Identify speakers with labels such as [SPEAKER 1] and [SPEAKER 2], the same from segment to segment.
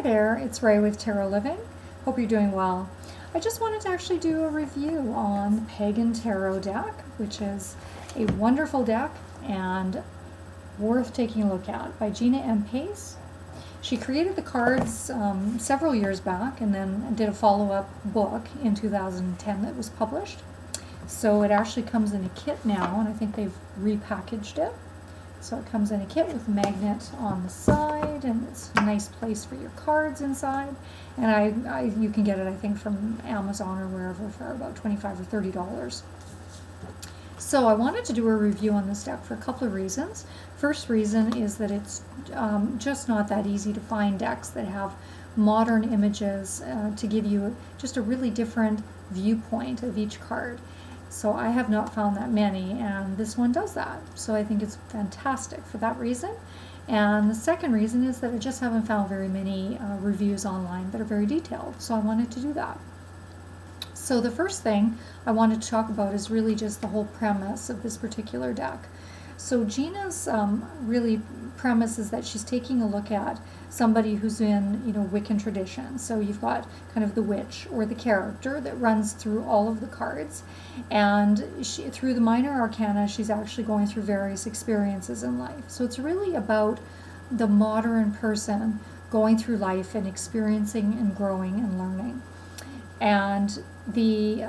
[SPEAKER 1] there, it's Ray with Tarot Living. Hope you're doing well. I just wanted to actually do a review on the Pagan Tarot Deck, which is a wonderful deck and worth taking a look at, by Gina M. She created the cards several years back and then did a follow-up book in 2010 that was published. So it actually comes in a kit now, and I think they've repackaged it. So it comes in a kit with a magnet on the side, and it's a nice place for your cards inside. And you can get it, I think, from Amazon or wherever for about $25 or $30. So I wanted to do a review on this deck for a couple of reasons. First reason is that it's just not that easy to find decks that have modern images to give you just a really different viewpoint of each card. So I have not found that many, and this one does that. So I think it's fantastic for that reason. And the second reason is that I just haven't found very many reviews online that are very detailed. So I wanted to do that. So the first thing I wanted to talk about is really just the whole premise of this particular deck. So Gina's really premise is that she's taking a look at somebody who's in, Wiccan tradition. So you've got kind of the witch or the character that runs through all of the cards, and through the minor arcana, she's actually going through various experiences in life. So it's really about the modern person going through life and experiencing and growing and learning. And the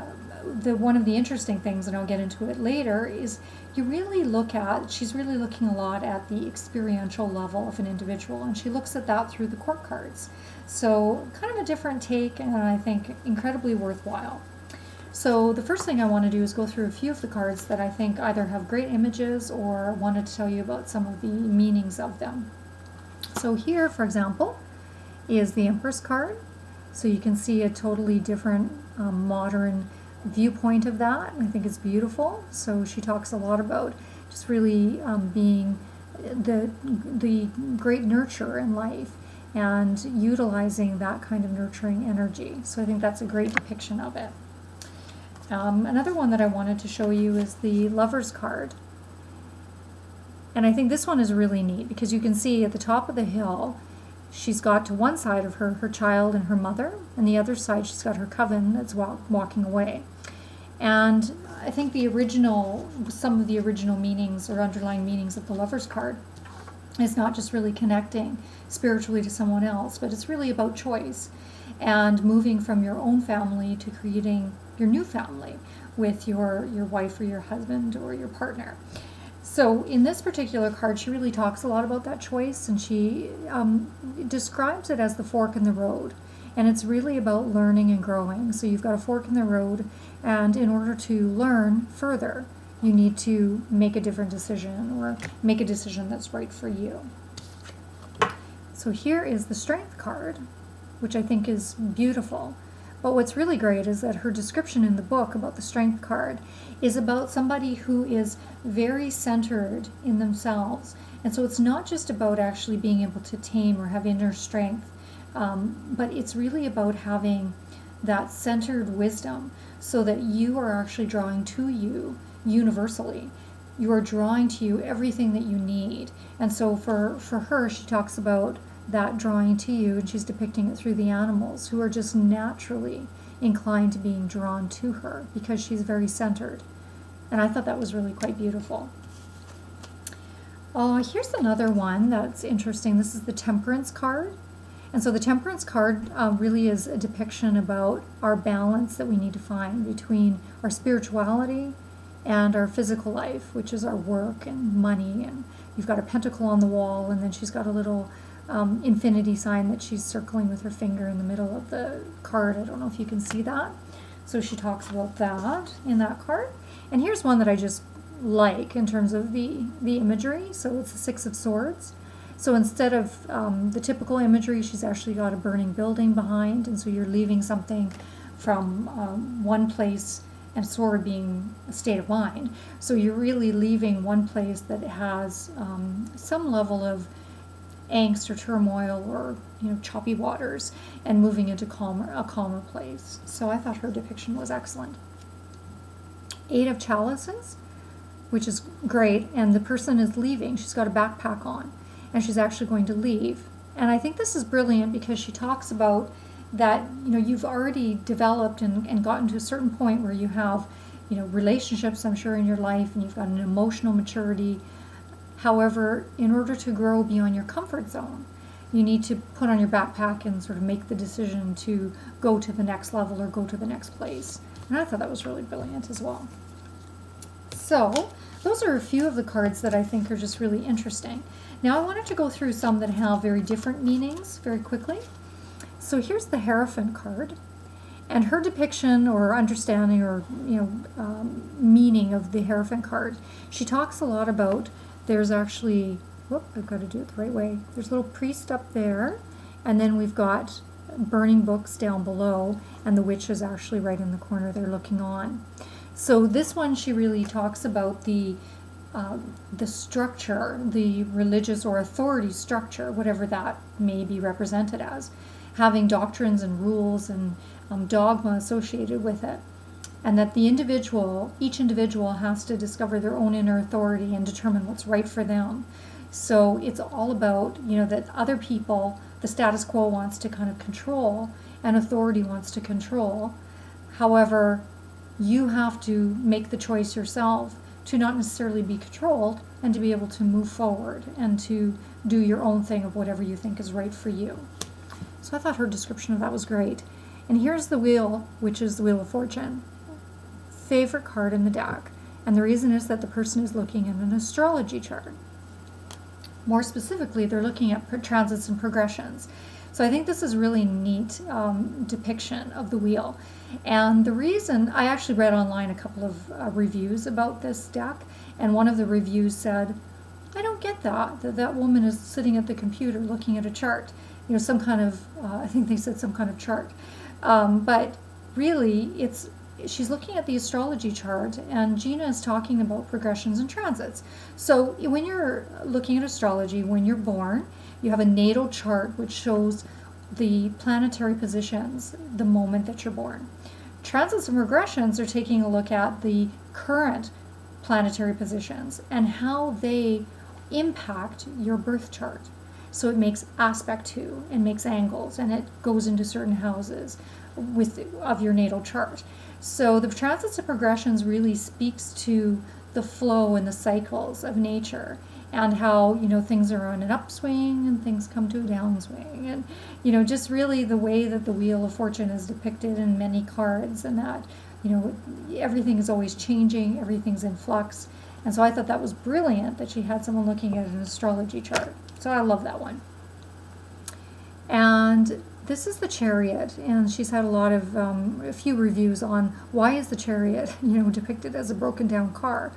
[SPEAKER 1] one of the interesting things, and I'll get into it later, is she's really looking a lot at the experiential level of an individual, and she looks at that through the court cards. So kind of a different take, and I think incredibly worthwhile. So the first thing I want to do is go through a few of the cards that I think either have great images or wanted to tell you about some of the meanings of them. So here, for example, is the Empress Card. So you can see a totally different modern viewpoint of that. I think it's beautiful. So she talks a lot about just really being the great nurturer in life and utilizing that kind of nurturing energy. So I think that's a great depiction of it. Another one that I wanted to show you is the Lover's Card. And I think this one is really neat because you can see at the top of the hill, she's got to one side of her child and her mother, and the other side she's got her coven that's walking away. And I think some of the original meanings or underlying meanings of the Lover's Card is not just really connecting spiritually to someone else, but it's really about choice and moving from your own family to creating your new family with your wife or your husband or your partner. So in this particular card, she really talks a lot about that choice, and she describes it as the fork in the road. And it's really about learning and growing. So you've got a fork in the road, and in order to learn further, you need to make a different decision or make a decision that's right for you. So here is the Strength card, which I think is beautiful. But what's really great is that her description in the book about the Strength card is about somebody who is very centered in themselves. And so it's not just about actually being able to tame or have inner strength, but it's really about having that centered wisdom so that you are actually drawing to you universally. You are drawing to you everything that you need. And so for her, she talks about that drawing to you, and she's depicting it through the animals who are just naturally inclined to being drawn to her because she's very centered. And I thought that was really quite beautiful. Here's another one that's interesting. This is the Temperance card. And so the Temperance card really is a depiction about our balance that we need to find between our spirituality and our physical life, which is our work and money. And you've got a pentacle on the wall, and then she's got a little infinity sign that she's circling with her finger in the middle of the card. I don't know if you can see that. So she talks about that in that card. And here's one that I just like in terms of the imagery. So it's the Six of Swords. So instead of the typical imagery, she's actually got a burning building behind, and so you're leaving something from one place, and sword being a state of mind. So you're really leaving one place that has some level of angst or turmoil or choppy waters, and moving into a calmer place. So I thought her depiction was excellent. Eight of Chalices, which is great, and the person is leaving. She's got a backpack on, and she's actually going to leave. And I think this is brilliant because she talks about that, you've already developed and gotten to a certain point where you have, relationships, I'm sure, in your life, and you've got an emotional maturity. However, in order to grow beyond your comfort zone, you need to put on your backpack and sort of make the decision to go to the next level or go to the next place. And I thought that was really brilliant as well. So those are a few of the cards that I think are just really interesting. Now I wanted to go through some that have very different meanings very quickly. So here's the Hierophant card, and her depiction or understanding or meaning of the Hierophant card. She talks a lot about, there's actually, I've got to do it the right way. There's a little priest up there, and then we've got burning books down below, and the witch is actually right in the corner there looking on. So this one, she really talks about the structure, the religious or authority structure, whatever that may be represented as, having doctrines and rules and dogma associated with it, and that each individual has to discover their own inner authority and determine what's right for them. So it's all about, that other people, the status quo wants to kind of control, and authority wants to control. However, you have to make the choice yourself to not necessarily be controlled and to be able to move forward and to do your own thing of whatever you think is right for you. So I thought her description of that was great. And here's the wheel, which is the Wheel of Fortune. Favorite card in the deck. And the reason is that the person is looking at an astrology chart. More specifically, they're looking at transits and progressions. So I think this is really neat depiction of the wheel. And the reason, I actually read online a couple of reviews about this deck, and one of the reviews said, I don't get that woman is sitting at the computer looking at a chart. Some kind of, I think they said some kind of chart. But really, she's looking at the astrology chart, and Gina is talking about progressions and transits. So when you're looking at astrology, when you're born, you have a natal chart which shows the planetary positions the moment that you're born. Transits and regressions are taking a look at the current planetary positions and how they impact your birth chart. So it makes aspect to and makes angles, and it goes into certain houses of your natal chart. So the transits and progressions really speaks to the flow and the cycles of nature, and how things are on an upswing and things come to a downswing, and just really the way that the Wheel of Fortune is depicted in many cards, and that everything is always changing, everything's in flux. And so I thought that was brilliant that she had someone looking at an astrology chart. So I love that one. And this is the Chariot, and she's had a few reviews on why is the Chariot, depicted as a broken down car.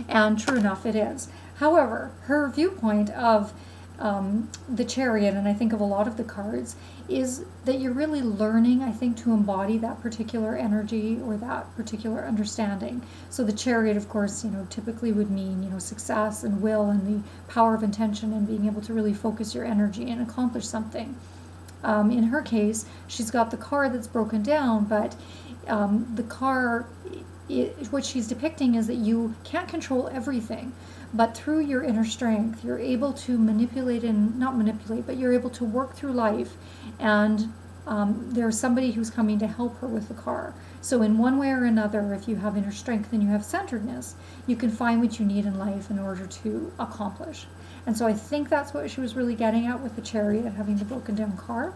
[SPEAKER 1] And true enough, it is. However, her viewpoint of the Chariot, and I think of a lot of the cards, is that you're really learning, I think, to embody that particular energy or that particular understanding. So the Chariot, of course, typically would mean, success and will and the power of intention and being able to really focus your energy and accomplish something. In her case, she's got the car that's broken down, but the car, what she's depicting is that you can't control everything, but through your inner strength, you're able to but you're able to work through life, and there's somebody who's coming to help her with the car. So in one way or another, if you have inner strength and you have centeredness, you can find what you need in life in order to accomplish. And so I think that's what she was really getting at with the Chariot, having the broken down car.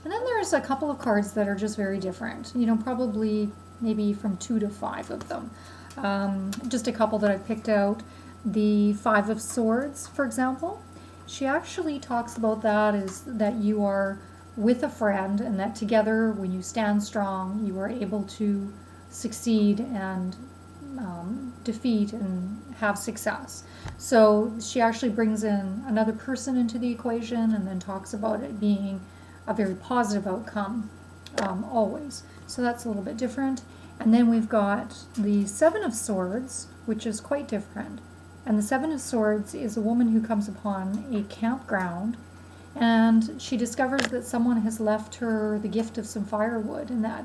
[SPEAKER 1] And then there's a couple of cards that are just very different, probably maybe from 2 to 5 of them. Just a couple that I've picked out. The 5 of Swords, for example. She actually talks about that is that you are with a friend, and that together, when you stand strong, you are able to succeed and defeat and have success. So she actually brings in another person into the equation, and then talks about it being a very positive outcome always. So that's a little bit different. And then we've got the 7 of Swords, which is quite different. And the 7 of Swords is a woman who comes upon a campground, and she discovers that someone has left her the gift of some firewood, and that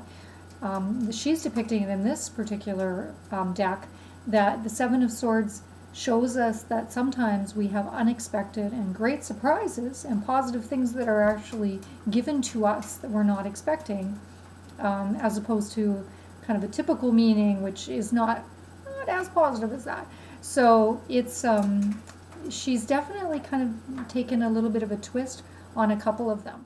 [SPEAKER 1] she's depicting it in this particular deck, that the 7 of Swords shows us that sometimes we have unexpected and great surprises and positive things that are actually given to us that we're not expecting, as opposed to kind of a typical meaning, which is not as positive as that. So it's she's definitely kind of taken a little bit of a twist on a couple of them.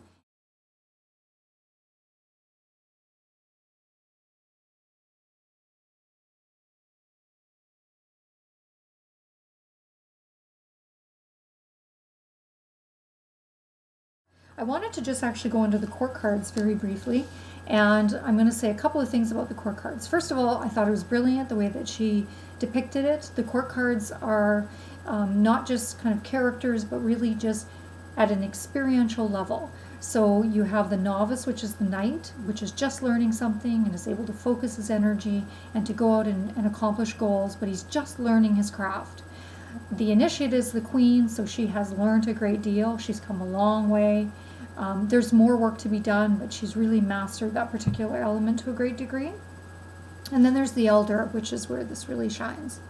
[SPEAKER 1] I wanted to just actually go into the court cards very briefly, and I'm going to say a couple of things about the court cards. First of all, I thought it was brilliant the way that she depicted it. The court cards are not just kind of characters, but really just at an experiential level. So you have the novice, which is the knight, which is just learning something and is able to focus his energy and to go out and accomplish goals, but he's just learning his craft. The initiate is the queen, so she has learned a great deal. She's come a long way. There's more work to be done, but she's really mastered that particular element to a great degree. And then there's the elder, which is where this really shines.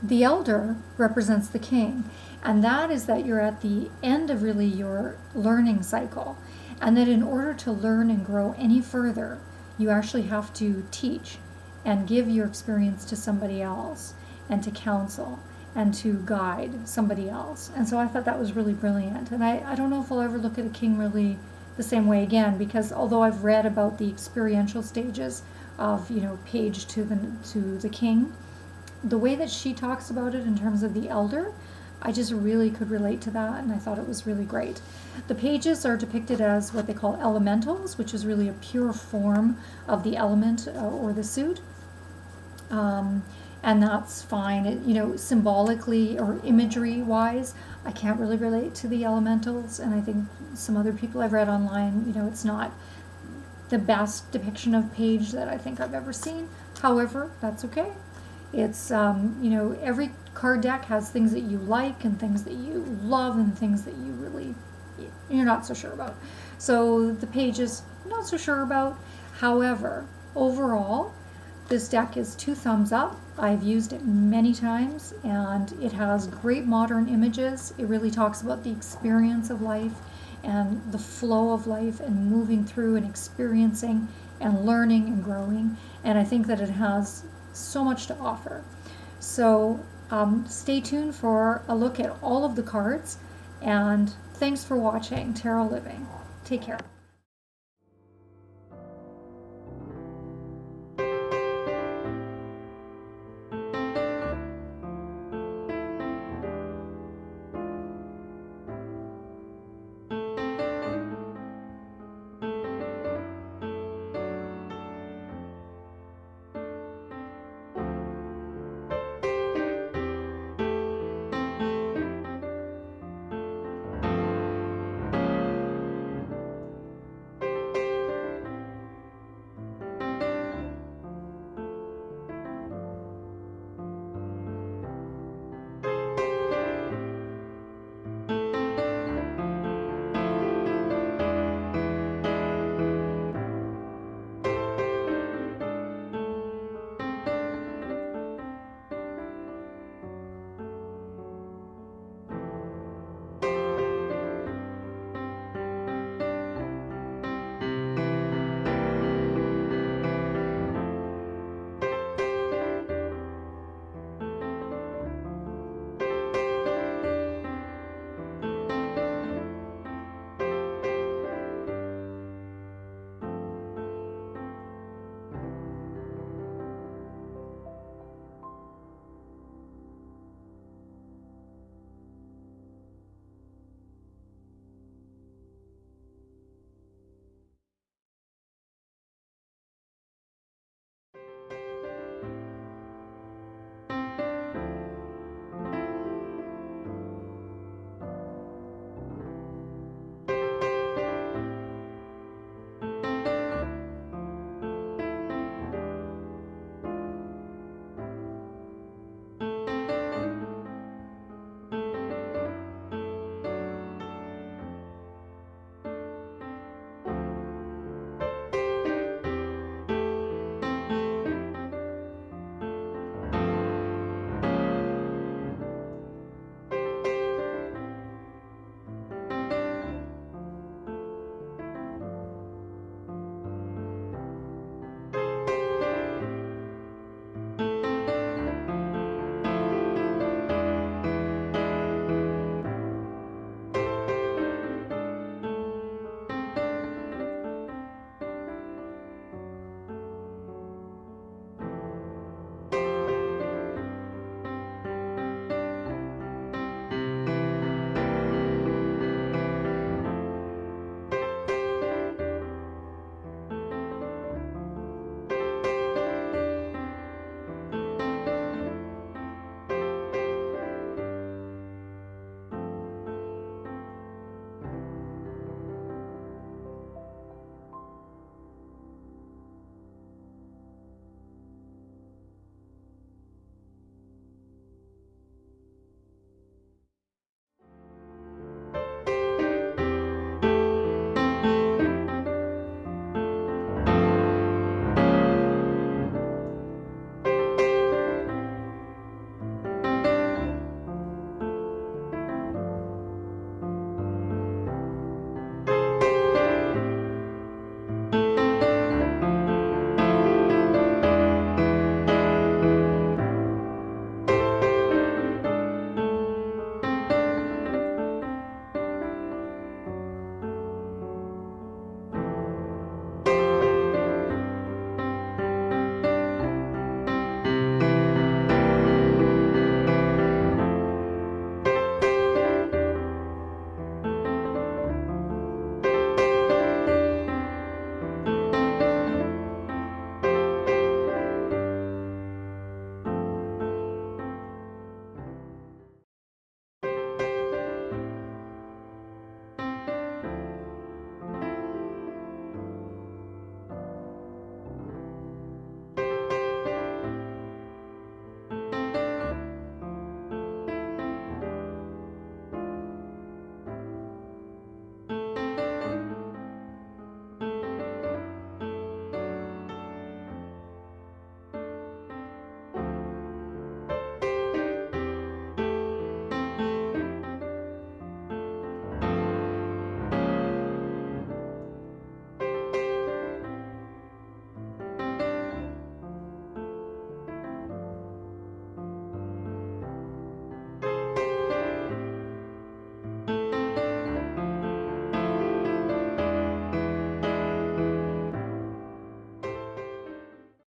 [SPEAKER 1] The elder represents the king, and that is that you're at the end of really your learning cycle, and that in order to learn and grow any further, you actually have to teach and give your experience to somebody else and to counsel and to guide somebody else. And so I thought that was really brilliant. And I don't know if I'll ever look at a king really the same way again, because although I've read about the experiential stages of, page to the king, the way that she talks about it in terms of the elder, I just really could relate to that, and I thought it was really great. The pages are depicted as what they call elementals, which is really a pure form of the element or the suit. And that's fine. Symbolically or imagery wise, I can't really relate to the elementals, and I think some other people I've read online, it's not the best depiction of page that I think I've ever seen. However, that's okay. It's every card deck has things that you like and things that you love and things that you're not so sure about. So the pages, not so sure about. However, overall, this deck is 2 thumbs up. I've used it many times, and it has great modern images. It really talks about the experience of life and the flow of life and moving through and experiencing and learning and growing. And I think that it has so much to offer. So stay tuned for a look at all of the cards, and thanks for watching Tarot Living. Take care.